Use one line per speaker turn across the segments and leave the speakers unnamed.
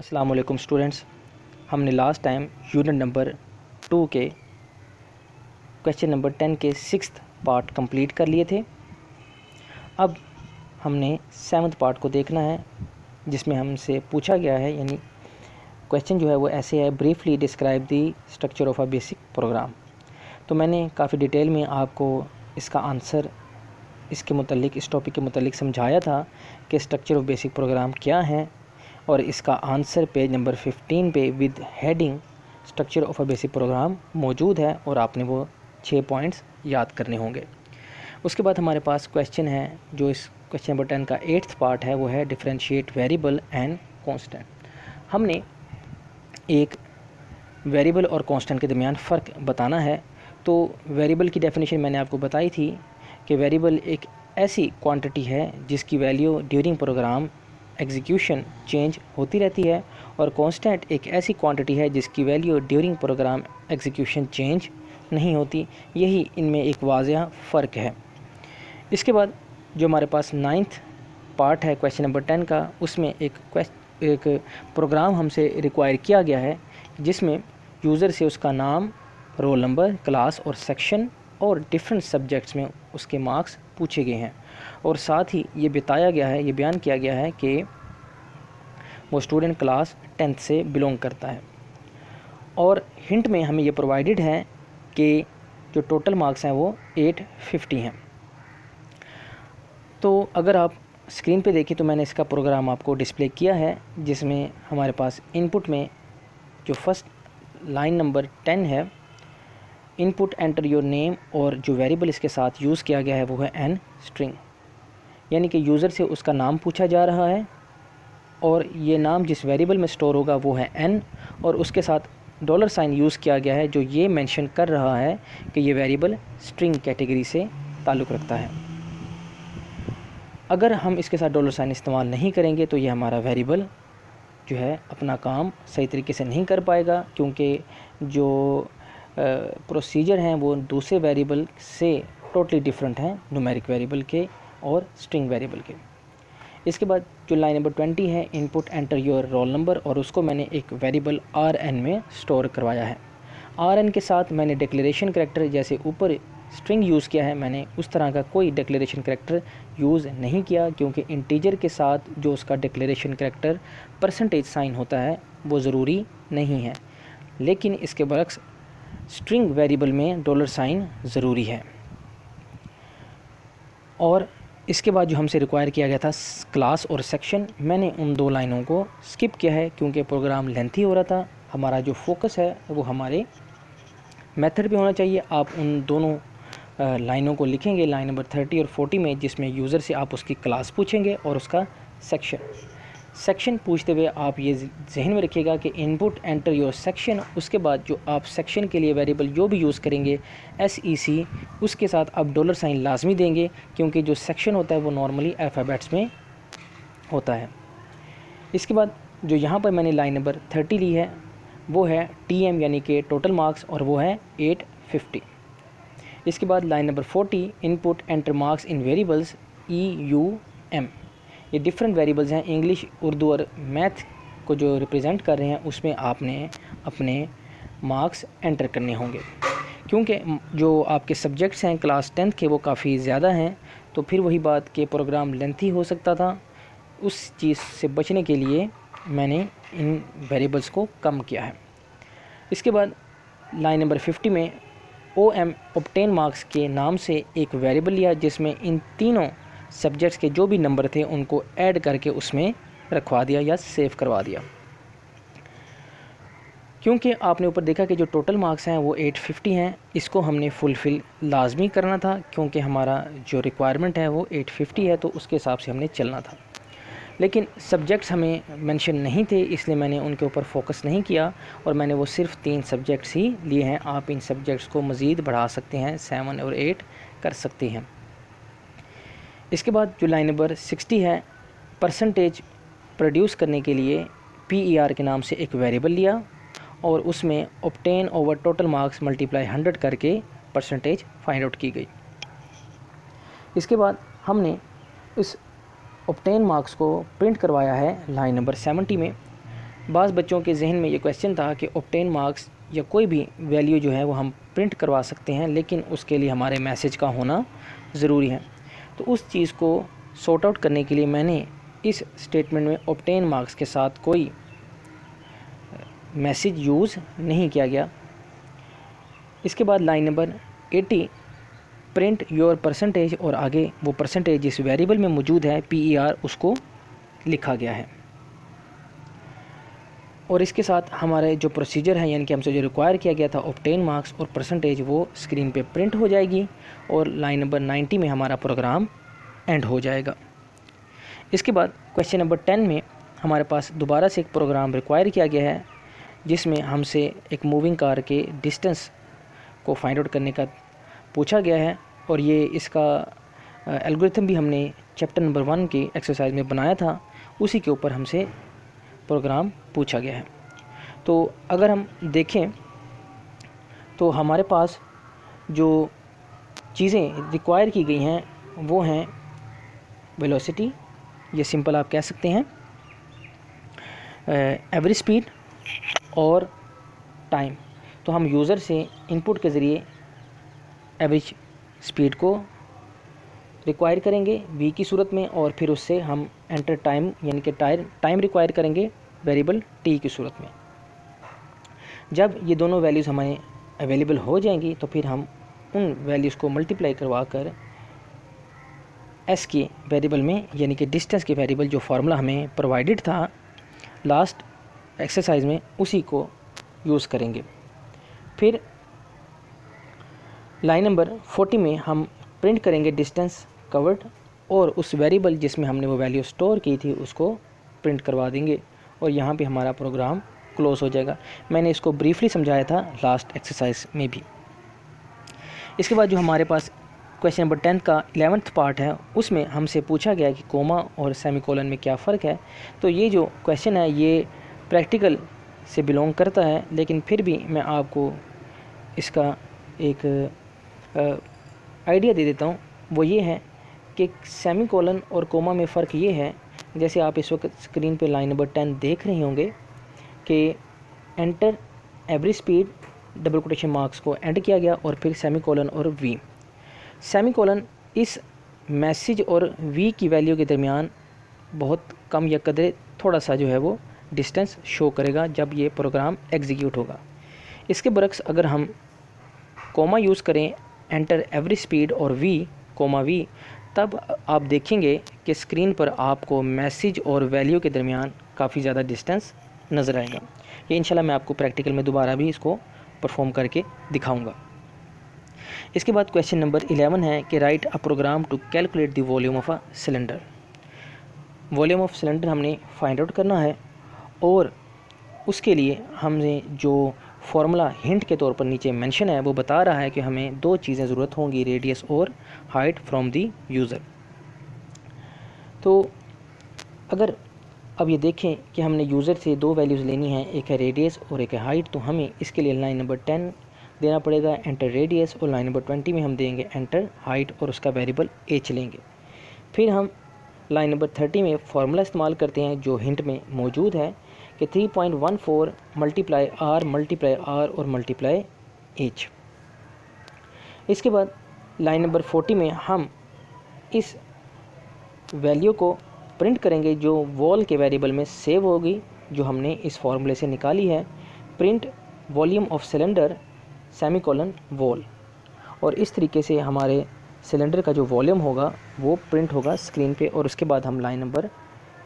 अस्सलाम वालेकुम स्टूडेंट्स। हमने लास्ट टाइम यूनिट नंबर 2 के क्वेश्चन नंबर 10 के 6th पार्ट कंप्लीट कर लिए थे। अब हमने 7th पार्ट को देखना है, जिसमें हमसे पूछा गया है, यानी क्वेश्चन जो है वो ऐसे है, briefly describe the structure of a basic programme. तो मैंने काफ़ी डिटेल में आपको इसका आंसर इसके मुतल्लिक, इस टॉपिक के मुतल्लिक समझाया था कि स्ट्रक्चर ऑफ बेसिक प्रोग्राम क्या है, और इसका आंसर पेज नंबर 15 पे with heading structure of a basic programme मौजूद है, और आपने वो 6 पॉइंट्स याद करने होंगे। उसके बाद हमारे पास क्वेश्चन है, जो इस क्वेश्चन नंबर 10 का 8th पार्ट है, वो है डिफरेंशिएट वेरिएबल एंड कांस्टेंट। हमने एक वेरिएबल और कांस्टेंट के दरमियान फ़र्क बताना है। तो वेरिएबल की डेफिनेशन मैंने आपको बताई थी कि वेरिएबल एक ऐसी क्वांटिटी है जिसकी value during program execution change होती रहती है, और कांस्टेंट एक ऐसी क्वांटिटी है जिसकी value during program execution change नहीं होती। यही इनमें एक वाज़ेह फ़र्क है। इसके बाद जो हमारे पास 9th पार्ट है क्वेश्चन नंबर 10 का, उसमें एक प्रोग्राम हमसे रिक्वायर किया गया है, जिसमें यूज़र से उसका नाम, रोल नंबर, क्लास और सेक्शन और डिफरेंट सब्जेक्ट्स में उसके मार्क्स पूछे गए हैं, और साथ ही ये बताया गया है, ये बयान किया गया है कि वो स्टूडेंट क्लास 10th से बिलोंग करता है। और हिंट में हमें ये प्रोवाइडेड है कि जो टोटल मार्क्स हैं वो 850 हैं। तो अगर आप स्क्रीन पे देखें तो मैंने इसका प्रोग्राम आपको डिस्प्ले किया है, जिसमें हमारे पास इनपुट में जो फर्स्ट लाइन नंबर 10 है, इनपुट एंटर योर नेम, और जो वेरिएबल इसके साथ यूज़ किया गया है वो है एन स्ट्रिंग, यानी कि यूज़र से उसका नाम पूछा जा रहा है, और ये नाम जिस वेरिएबल में स्टोर होगा वो है एन, और उसके साथ $साइन यूज़ किया गया है, जो ये मेंशन कर रहा है कि ये वेरिएबल स्ट्रिंग कैटेगरी से ताल्लुक़ रखता है। अगर हम इसके साथ $साइन इस्तेमाल नहीं करेंगे तो ये हमारा वेरिएबल जो है अपना काम सही तरीके से नहीं कर पाएगा, क्योंकि जो प्रोसीजर हैं वो दूसरे वेरिएबल से टोटली डिफरेंट हैं, न्यूमेरिक वेरिएबल के और स्ट्रिंग वेरिएबल के। इसके बाद जो लाइन नंबर 20 है, input enter your roll number, और उसको मैंने एक वेरिएबल RN में स्टोर करवाया है। RN के साथ मैंने डिक्लेरेशन करैक्टर, जैसे ऊपर स्ट्रिंग यूज़ किया है, मैंने उस तरह का कोई डिक्लेरेशन करैक्टर यूज़ नहीं किया, क्योंकि इंटीजर के साथ जो उसका डिक्लेरेशन करैक्टर % होता है वो ज़रूरी नहीं है, लेकिन इसके बरक्स स्ट्रिंग वेरिएबल में $साइन ज़रूरी है। और इसके बाद जो हमसे रिक्वायर किया गया था क्लास और सेक्शन, मैंने उन 2 लाइनों को स्किप किया है, क्योंकि प्रोग्राम लेंथी हो रहा था। हमारा जो फोकस है वो हमारे मेथड पे होना चाहिए। आप उन दोनों लाइनों को लिखेंगे, लाइन नंबर 30 और 40 में, जिसमें यूज़र से आप उसकी क्लास पूछेंगे और उसका सेक्शन पूछते हुए आप ये जहन में रखिएगा कि इनपुट एंटर योर सेक्शन, उसके बाद जो आप सेक्शन के लिए वेरिएबल जो भी यूज़ करेंगे SEC, उसके साथ आप $साइन लाजमी देंगे, क्योंकि जो सेक्शन होता है वो नॉर्मली अल्फ़ाबेट्स में होता है। इसके बाद जो यहाँ पर मैंने लाइन नंबर 30 ली है वो है TM, यानी कि टोटल मार्क्स, और वो है 850। इसके बाद line number 40, input enter marks in variables EUM, ये डिफरेंट वेरिएबल्स हैं, इंग्लिश, उर्दू और मैथ को जो रिप्रेजेंट कर रहे हैं, उसमें आपने अपने मार्क्स एंटर करने होंगे। क्योंकि जो आपके सब्जेक्ट्स हैं क्लास 10th के वो काफ़ी ज़्यादा हैं, तो फिर वही बात कि प्रोग्राम लेंथी हो सकता था। उस चीज़ से बचने के लिए मैंने इन वेरिएबल्स को कम किया है। इसके बाद लाइन नंबर 50 में OM ऑब्टेन मार्क्स के नाम से एक वेरिएबल लिया, जिसमें इन तीनों सब्जेक्ट्स के जो भी नंबर थे उनको ऐड करके उसमें रखवा दिया या सेव करवा दिया। क्योंकि आपने ऊपर देखा कि जो टोटल मार्क्स हैं वो 850 हैं, इसको हमने फुलफ़िल लाजमी करना था, क्योंकि हमारा जो रिक्वायरमेंट है वो 850 है, तो उसके हिसाब से हमने चलना था। लेकिन सब्जेक्ट्स हमें मेंशन नहीं थे, इसलिए मैंने उनके ऊपर फोकस नहीं किया, और मैंने वो सिर्फ 3 सब्जेक्ट्स ही लिए हैं। आप इन सब्जेक्ट्स को मज़ीद बढ़ा सकते हैं, 7 और 8 कर सकते हैं। इसके बाद जो लाइन नंबर 60 है, परसेंटेज प्रोड्यूस करने के लिए PER के नाम से एक वेरिएबल लिया, और उसमें obtain over total marks multiply 100 करके परसेंटेज फाइंड आउट की गई। इसके बाद हमने इस ऑब्टेन मार्क्स को प्रिंट करवाया है लाइन नंबर 70 में। बाज़ बच्चों के जहन में ये क्वेश्चन था कि ऑब्टेन मार्क्स या कोई भी वैल्यू जो है वो हम प्रिंट करवा सकते हैं, लेकिन उसके लिए हमारे मैसेज का होना ज़रूरी है। तो उस चीज़ को सॉर्ट आउट करने के लिए मैंने इस स्टेटमेंट में ऑब्टेन मार्क्स के साथ कोई मैसेज यूज़ नहीं किया गया। इसके बाद line number 80 print your percentage, और आगे वो परसेंटेज जिस वेरिएबल में मौजूद है PER उसको लिखा गया है। और इसके साथ हमारे जो प्रोसीजर है, यानी कि हमसे जो रिक्वायर किया गया था ऑब्टेन मार्क्स और परसेंटेज, वो स्क्रीन पे प्रिंट हो जाएगी और लाइन नंबर 90 में हमारा प्रोग्राम एंड हो जाएगा। इसके बाद क्वेश्चन नंबर 10 में हमारे पास दोबारा से एक प्रोग्राम रिक्वायर किया गया है, जिसमें हमसे एक मूविंग कार के डिस्टेंस को फाइंड आउट करने का पूछा गया है। और ये इसका एल्गोरिथम भी हमने चैप्टर नंबर 1 की एक्सरसाइज में बनाया था, उसी के ऊपर हमसे प्रोग्राम पूछा गया है। तो अगर हम देखें तो हमारे पास जो चीज़ें रिक्वायर की गई हैं वो हैं वेलोसिटी, ये सिंपल आप कह सकते हैं, एवरेज स्पीड और टाइम। तो हम यूज़र से इनपुट के ज़रिए एवरेज स्पीड को रिक्वायर करेंगे v की सूरत में, और फिर उससे हम एंटर टाइम यानी कि टाइम रिक्वायर करेंगे वेरिएबल t की सूरत में। जब ये दोनों वैल्यूज़ हमें अवेलेबल हो जाएंगी तो फिर हम उन वैल्यूज़ को मल्टीप्लाई करवा कर s के वेरिएबल में, यानी कि डिस्टेंस के वेरिएबल जो फार्मूला हमें प्रोवाइडेड था लास्ट एक्सरसाइज में, उसी को यूज़ करेंगे। फिर लाइन नंबर 40 में हम प्रिंट करेंगे डिस्टेंस कवर्ड, और उस वेरिएबल जिसमें हमने वो वैल्यू स्टोर की थी उसको प्रिंट करवा देंगे, और यहाँ पे हमारा प्रोग्राम क्लोज हो जाएगा। मैंने इसको ब्रीफली समझाया था लास्ट एक्सरसाइज में भी। इसके बाद जो हमारे पास क्वेश्चन नंबर 10 का 11th पार्ट है, उसमें हमसे पूछा गया कि कोमा और सेमीकोलन में क्या फ़र्क है। तो ये जो क्वेश्चन है ये प्रैक्टिकल से बिलोंग करता है, लेकिन फिर भी मैं आपको इसका एक आइडिया दे देता हूँ। वो ये है कि सेमीकोलन और कोमा में फ़र्क ये है, जैसे आप इस वक्त स्क्रीन पे लाइन नंबर 10 देख रहे होंगे कि enter average speed double quotation marks को एंड किया गया और फिर सेमीकोलन और वी। सेमीकोलन इस मैसेज और वी की वैल्यू के दरमियान बहुत कम या कदरे थोड़ा सा जो है वो डिस्टेंस शो करेगा जब ये प्रोग्राम एग्जीक्यूट होगा। इसके बरक्स अगर हम कोमा यूज़ करें एंटर एवरेज स्पीड और वी कोमा वी, तब आप देखेंगे कि स्क्रीन पर आपको मैसेज और वैल्यू के दरमियान काफ़ी ज़्यादा डिस्टेंस नज़र आएगा। ये इंशाल्लाह मैं आपको प्रैक्टिकल में दोबारा भी इसको परफॉर्म करके दिखाऊंगा। इसके बाद क्वेश्चन नंबर 11 है कि write a program to calculate the volume of a cylinder. Volume of cylinder हमने फाइंड आउट करना है, और उसके लिए हमने जो फार्मूला हिंट के तौर पर नीचे मेंशन है वो बता रहा है कि हमें दो चीज़ें ज़रूरत होंगी, रेडियस और हाइट फ्रॉम दी यूज़र। तो अगर अब ये देखें कि हमने यूज़र से दो वैल्यूज़ लेनी है, एक है रेडियस और एक है हाइट, तो हमें इसके लिए लाइन नंबर 10 देना पड़ेगा एंटर रेडियस, और लाइन नंबर 20 में हम देंगे एंटर हाइट और उसका वेरिएबल h लेंगे। फिर हम लाइन नंबर 30 में फार्मूला इस्तेमाल करते हैं जो हिंट में मौजूद है कि 3.14 मल्टीप्लाई आर और मल्टीप्लाई h। इसके बाद लाइन नंबर 40 में हम इस वैल्यू को प्रिंट करेंगे जो वॉल के वेरिएबल में सेव होगी, जो हमने इस फार्मूले से निकाली है, print volume of cylinder semicolon wall. और इस तरीके से हमारे सिलेंडर का जो वॉल्यूम होगा वो प्रिंट होगा स्क्रीन पे, और उसके बाद हम लाइन नंबर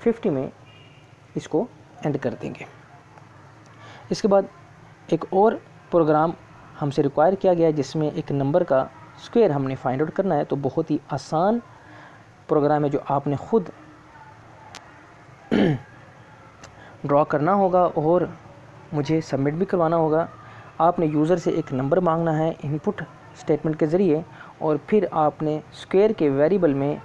50 में इसको एंड कर देंगे। इसके बाद एक और प्रोग्राम हमसे रिक्वायर किया गया है जिसमें एक नंबर का स्क्वायर हमने फाइंड आउट करना है। तो बहुत ही आसान प्रोग्राम है जो आपने ख़ुद ड्रॉ करना होगा और मुझे सबमिट भी करवाना होगा। आपने यूज़र से एक नंबर मांगना है इनपुट स्टेटमेंट के ज़रिए, और फिर आपने स्क्वायर के वेरिएबल में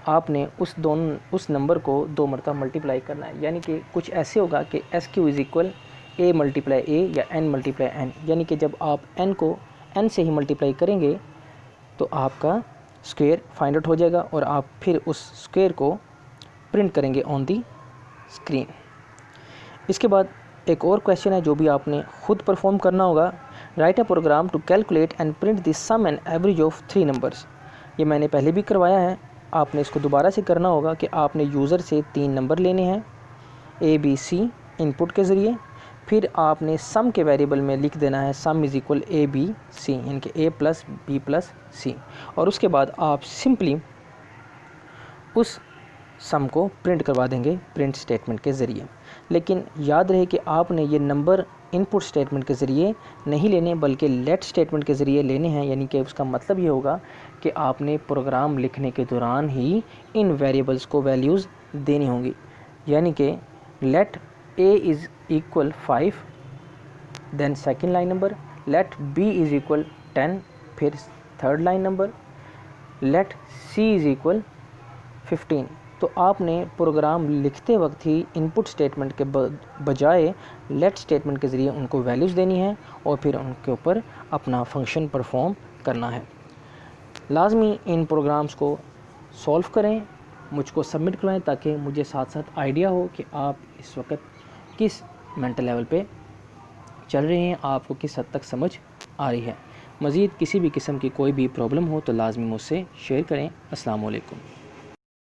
आपने उस नंबर को 2 मरतबा मल्टीप्लाई करना है। यानी कि कुछ ऐसे होगा कि SQ is equal A multiply A या N मल्टीप्लाई N, यानी कि जब आप N को N से ही मल्टीप्लाई करेंगे तो आपका स्क्वायर फाइंड आउट हो जाएगा, और आप फिर उस स्क्वायर को प्रिंट करेंगे ऑन दी स्क्रीन। इसके बाद एक और क्वेश्चन है जो भी आपने खुद परफॉर्म करना होगा। Write a program to calculate and print the sum and average of 3 numbers. ये मैंने पहले भी करवाया है, आपने इसको दोबारा से करना होगा कि आपने यूज़र से 3 नंबर लेने हैं ABC इनपुट के ज़रिए, फिर आपने सम के वेरिएबल में लिख देना है सम इज़ इक्वल ABC यानी कि A plus B plus C, और उसके बाद आप सिंपली उस सम को प्रिंट करवा देंगे प्रिंट स्टेटमेंट के ज़रिए। लेकिन याद रहे कि आपने ये नंबर इनपुट स्टेटमेंट के ज़रिए नहीं लेने बल्कि लेट स्टेटमेंट के ज़रिए लेने हैं, यानी कि उसका मतलब ये होगा कि आपने प्रोग्राम लिखने के दौरान ही इन वेरिएबल्स को वैल्यूज़ देनी होंगी। यानी कि let A is equal 5, then second line number, let B is equal 10, फिर third line number, let C is equal 15। तो आपने प्रोग्राम लिखते वक्त ही इनपुट स्टेटमेंट के बजाय लेट स्टेटमेंट के ज़रिए उनको वैल्यूज़ देनी है और फिर उनके ऊपर अपना फंक्शन परफॉर्म करना है। लाजमी इन प्रोग्राम्स को सॉल्व करें, मुझको सबमिट करवाएं ताकि मुझे साथ साथ आइडिया हो कि आप इस वक्त किस मेंटल लेवल पे चल रहे हैं, आपको किस हद तक समझ आ रही है। मज़ीद किसी भी किस्म की कोई भी प्रॉब्लम हो तो लाजमी मुझसे शेयर करें। अस्सलाम वालेकुम।